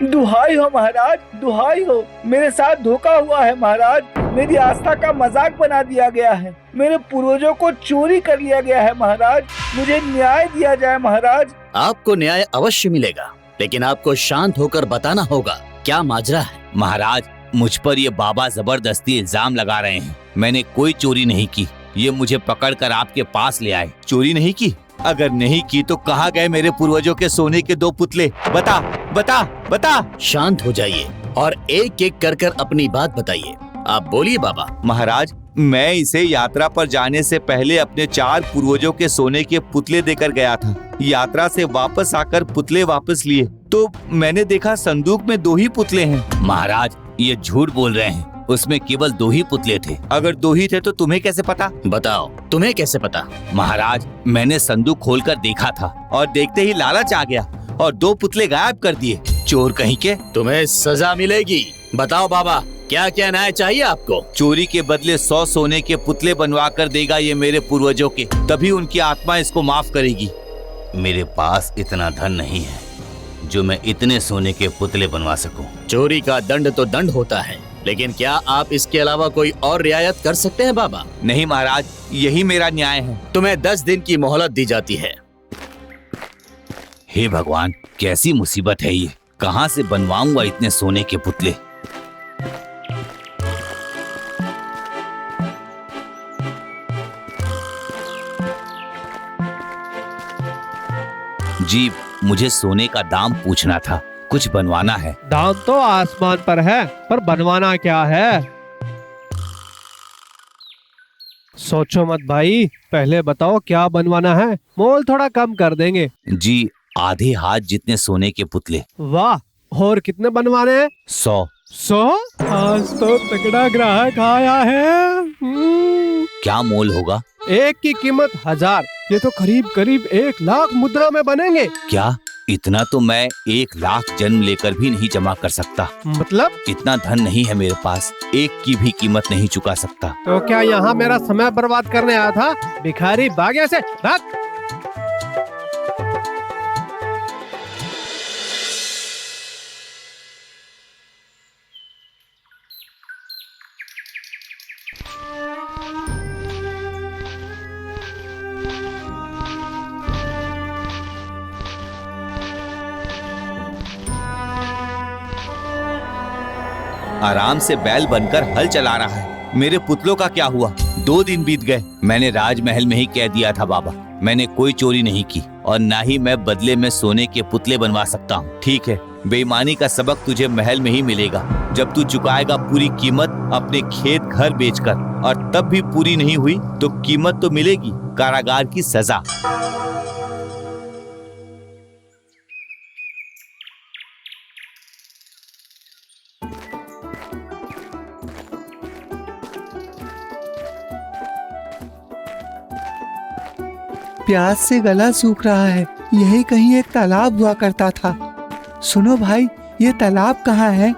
दुहाई हो महाराज, दुहाई हो। मेरे साथ धोखा हुआ है महाराज। मेरी आस्था का मजाक बना दिया गया है। मेरे पूर्वजों को चोरी कर लिया गया है महाराज। मुझे न्याय दिया जाए महाराज। आपको न्याय अवश्य मिलेगा, लेकिन आपको शांत होकर बताना होगा क्या माजरा है। महाराज, मुझ पर ये बाबा जबरदस्ती इल्जाम लगा रहे हैं। मैंने कोई चोरी नहीं की। ये मुझे पकड़कर आपके पास ले आए। चोरी नहीं की? अगर नहीं की तो कहाँ गए मेरे पूर्वजों के सोने के 2 पुतले? बता बता बता। शांत हो जाइए और एक एक कर कर अपनी बात बताइए। आप बोलिए बाबा। महाराज, मैं इसे यात्रा पर जाने से पहले अपने 4 पूर्वजों के सोने के पुतले देकर गया था। यात्रा से वापस आकर पुतले वापस लिए तो मैंने देखा संदूक में 2 ही पुतले हैं। महाराज, ये झूठ बोल रहे हैं। उसमें केवल 2 ही पुतले थे। अगर 2 ही थे तो तुम्हें कैसे पता? बताओ, तुम्हें कैसे पता? महाराज, मैंने संदूक खोलकर देखा था और देखते ही लालच आ गया और 2 पुतले गायब कर दिए। चोर कहीं के। तुम्हें सजा मिलेगी। बताओ बाबा, क्या क्या न्याय चाहिए आपको? चोरी के बदले 100 सोने के पुतले बनवा कर देगा ये मेरे पूर्वजों के, तभी उनकी आत्मा इसको माफ करेगी। मेरे पास इतना धन नहीं है जो मैं इतने सोने के पुतले बनवा सकूं। चोरी का दंड तो दंड होता है, लेकिन क्या आप इसके अलावा कोई और रियायत कर सकते हैं बाबा? नहीं महाराज, यही मेरा न्याय है। तुम्हें 10 दिन की मोहलत दी जाती है। हे भगवान, कैसी मुसीबत है ये। कहाँ से बनवाऊंगा इतने सोने के पुतले? जी, मुझे सोने का दाम पूछना था। कुछ बनवाना है। दाम तो आसमान पर है, पर बनवाना क्या है? सोचो मत भाई, पहले बताओ क्या बनवाना है। मोल थोड़ा कम कर देंगे। जी, आधे हाथ जितने सोने के पुतले। वाह, और कितने बनवाने हैं? 100। 100? आज तो तगड़ा ग्राहक आया है। क्या मोल होगा? एक की कीमत 1000। ये तो करीब करीब 1 लाख मुद्रा में बनेंगे। क्या? इतना तो मैं 1 लाख जन्म लेकर भी नहीं जमा कर सकता। मतलब? इतना धन नहीं है मेरे पास। एक की भी कीमत नहीं चुका सकता। तो क्या यहाँ मेरा समय बर्बाद करने आया था? भिखारी, भाग यहाँ से, भाग। आराम से बैल बनकर हल चला रहा है। मेरे पुतलों का क्या हुआ? 2 दिन बीत गए। मैंने राजमहल में ही कह दिया था बाबा, मैंने कोई चोरी नहीं की और ना ही मैं बदले में सोने के पुतले बनवा सकता हूँ। ठीक है, बेईमानी का सबक तुझे महल में ही मिलेगा। जब तू चुकाएगा पूरी कीमत अपने खेत घर बेचकर, और तब भी पूरी नहीं हुई तो कीमत तो मिलेगी, कारागार की सजा। प्यास से गला सूख रहा है। यही कहीं एक तालाब हुआ करता था। सुनो भाई, ये तालाब कहाँ है?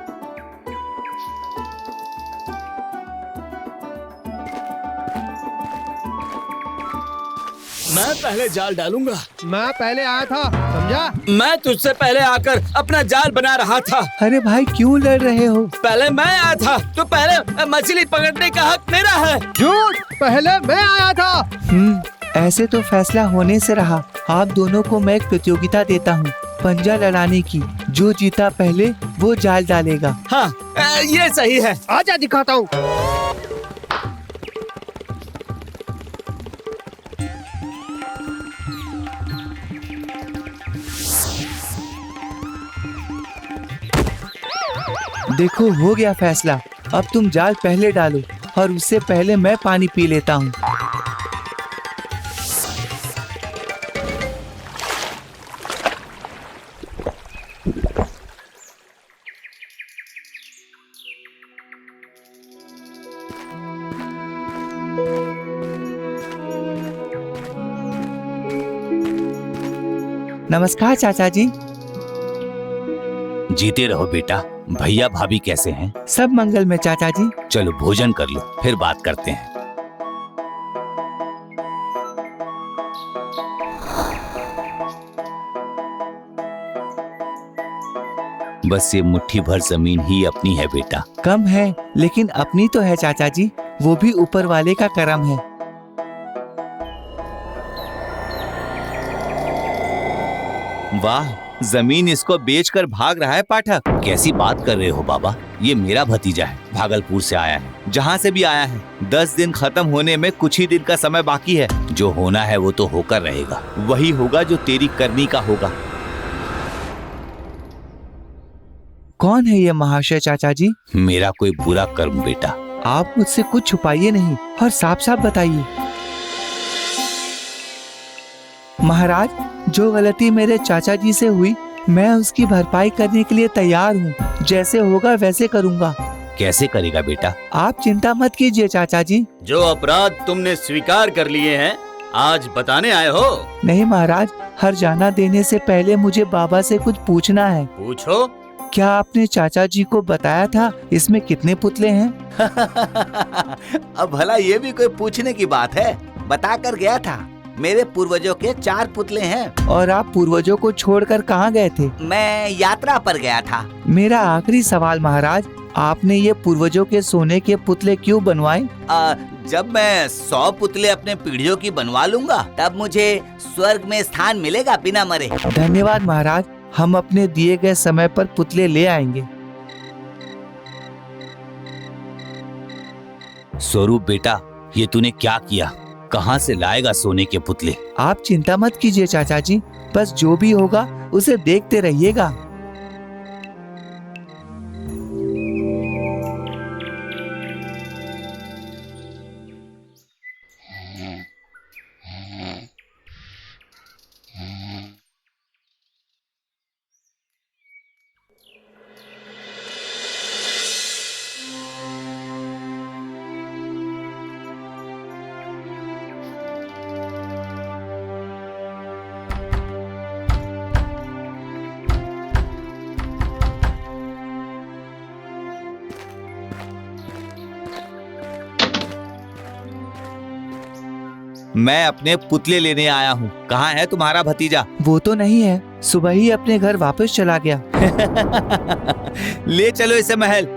मैं पहले जाल डालूंगा। मैं पहले आया था, समझा? मैं तुझसे पहले आकर अपना जाल बना रहा था। अरे भाई, क्यों लड़ रहे हो? पहले मैं आया था तो पहले मछली पकड़ने का हक मेरा है। झूठ, पहले मैं आया था। ऐसे तो फैसला होने से रहा। आप दोनों को मैं एक प्रतियोगिता देता हूँ, पंजा लड़ाने की। जो जीता पहले वो जाल डालेगा। हाँ, ये सही है। आजा दिखाता हूँ। देखो, हो गया फैसला। अब तुम जाल पहले डालो और उससे पहले मैं पानी पी लेता हूँ। नमस्कार चाचा जी। जीते रहो बेटा। भैया भाभी कैसे हैं? सब मंगल में चाचा जी। चलो भोजन कर लो, फिर बात करते हैं। बस ये मुट्ठी भर जमीन ही अपनी है बेटा। कम है लेकिन अपनी तो है चाचा जी, वो भी ऊपर वाले का करम है। वाह, जमीन इसको बेचकर भाग रहा है पाठक। कैसी बात कर रहे हो बाबा, ये मेरा भतीजा है, भागलपुर से आया है। जहाँ से भी आया है, 10 दिन खत्म होने में कुछ ही दिन का समय बाकी है। जो होना है वो तो होकर रहेगा, वही होगा जो तेरी करनी का होगा। कौन है ये महाशय चाचा जी? मेरा कोई बुरा कर्म बेटा। आप मुझसे कुछ छुपाइए नहीं और साफ साफ बताइए। महाराज, जो गलती मेरे चाचा जी से हुई, मैं उसकी भरपाई करने के लिए तैयार हूँ। जैसे होगा वैसे करूँगा। कैसे करेगा बेटा? आप चिंता मत कीजिए चाचा जी। जो अपराध तुमने स्वीकार कर लिए हैं, आज बताने आए हो? नहीं महाराज, हरजाना देने से पहले मुझे बाबा से कुछ पूछना है। पूछो। क्या आपने चाचा जी को बताया था इसमें कितने पुतले हैं? अब भला ये भी कोई पूछने की बात है? बता कर गया था, मेरे पूर्वजों के 4 पुतले हैं। और आप पूर्वजों को छोड़कर कहाँ गए थे? मैं यात्रा पर गया था। मेरा आखिरी सवाल महाराज, आपने ये पूर्वजों के सोने के पुतले क्यों बनवाए? जब मैं 100 पुतले अपने पीढ़ियों की बनवा लूंगा, तब मुझे स्वर्ग में स्थान मिलेगा बिना मरे। धन्यवाद महाराज, हम अपने दिए गए समय पर पुतले ले आएंगे। स्वरूप बेटा, ये तूने क्या किया? कहाँ से लाएगा सोने के पुतले? आप चिंता मत कीजिए चाचा जी, बस जो भी होगा उसे देखते रहिएगा। मैं अपने पुतले लेने आया हूँ। कहाँ है तुम्हारा भतीजा? वो तो नहीं है, सुबह ही अपने घर वापस चला गया। ले चलो इसे महल।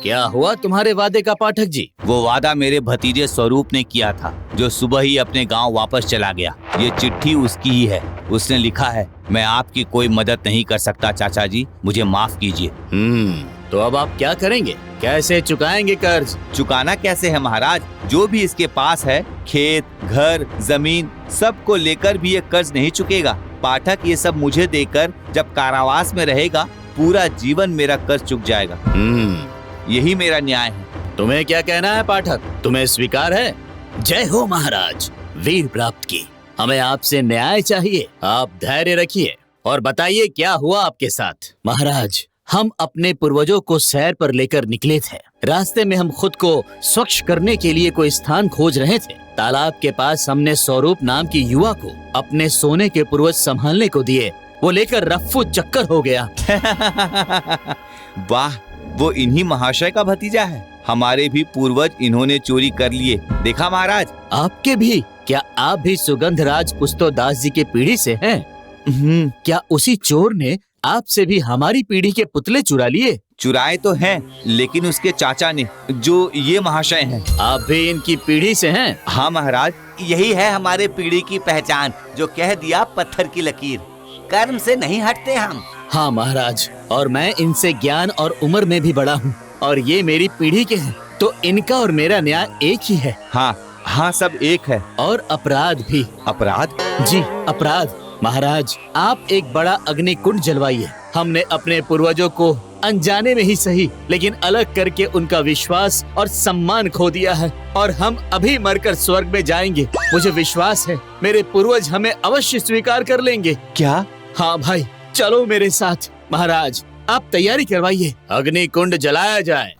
क्या हुआ तुम्हारे वादे का पाठक जी? वो वादा मेरे भतीजे स्वरूप ने किया था, जो सुबह ही अपने गांव वापस चला गया। ये चिट्ठी उसकी ही है। उसने लिखा है, मैं आपकी कोई मदद नहीं कर सकता चाचा जी, मुझे माफ कीजिए। तो अब आप क्या करेंगे? कैसे चुकाएंगे कर्ज? चुकाना कैसे है महाराज? जो भी इसके पास है, खेत, घर, जमीन, सब को लेकर भी ये कर्ज नहीं चुकेगा। पाठक ये सब मुझे देकर जब कारावास में रहेगा, पूरा जीवन मेरा कर्ज चुक जाएगा। यही मेरा न्याय है। तुम्हें क्या कहना है पाठक? तुम्हें स्वीकार है? जय हो महाराज, वीर प्राप्त की। हमें आपसे न्याय चाहिए। आप धैर्य रखिए और बताइए क्या हुआ आपके साथ। महाराज, हम अपने पूर्वजों को सैर पर लेकर निकले थे। रास्ते में हम खुद को स्वच्छ करने के लिए कोई स्थान खोज रहे थे। तालाब के पास हमने स्वरूप नाम की युवा को अपने सोने के पूर्वज संभालने को दिए। वो लेकर रफ्फू चक्कर हो गया। वाह, वो इन्हीं महाशय का भतीजा है। हमारे भी पूर्वज इन्होंने चोरी कर लिए। देखा महाराज? आपके भी? क्या आप भी सुगंधराज पुस्तो दास जी की पीढ़ी से हैं? क्या उसी चोर ने आपसे भी हमारी पीढ़ी के पुतले चुरा लिए? चुराए तो हैं, लेकिन उसके चाचा ने, जो ये महाशय हैं। आप भी इनकी पीढ़ी से हैं? हाँ महाराज, यही है हमारे पीढ़ी की पहचान। जो कह दिया पत्थर की लकीर, कर्म से नहीं हटते हम। हाँ महाराज, और मैं इनसे ज्ञान और उम्र में भी बड़ा हूँ, और ये मेरी पीढ़ी के हैं, तो इनका और मेरा न्याय एक ही है। हाँ हाँ, सब एक है। और अपराध भी। अपराध? जी, अपराध। महाराज, आप एक बड़ा अग्निकुंड जलवाइए। हमने अपने पूर्वजों को अनजाने में ही सही, लेकिन अलग करके उनका विश्वास और सम्मान खो दिया है, और हम अभी मरकर स्वर्ग में जाएंगे। मुझे विश्वास है मेरे पूर्वज हमें अवश्य स्वीकार कर लेंगे। क्या? हाँ भाई, चलो मेरे साथ। महाराज, आप तैयारी करवाइए, अग्निकुंड जलाया जाए।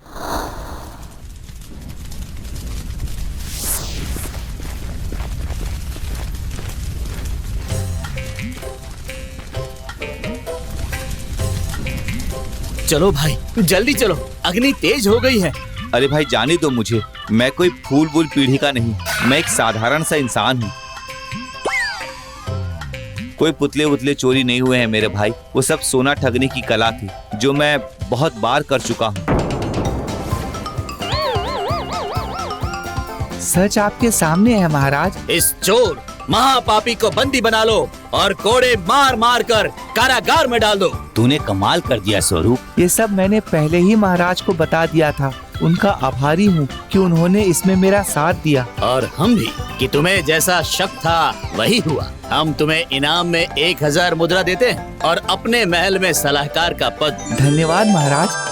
चलो भाई, जल्दी चलो, अग्नि तेज हो गई है। अरे भाई, जाने दो मुझे। मैं कोई फूल वूल पीढ़ी का नहीं, मैं एक साधारण सा इंसान हूँ। कोई पुतले उतले चोरी नहीं हुए हैं मेरे भाई। वो सब सोना ठगने की कला थी जो मैं बहुत बार कर चुका हूँ। सच आपके सामने है महाराज। इस चोर महापापी को बंदी बना लो और कोड़े मार मार कर कारागार में डाल दो। तूने कमाल कर दिया स्वरूप। ये सब मैंने पहले ही महाराज को बता दिया था। उनका आभारी हूँ कि उन्होंने इसमें मेरा साथ दिया। और हम भी कि तुम्हें जैसा शक था वही हुआ। हम तुम्हें इनाम में 1000 मुद्रा देते हैं और अपने महल में सलाहकार का पद। धन्यवाद महाराज।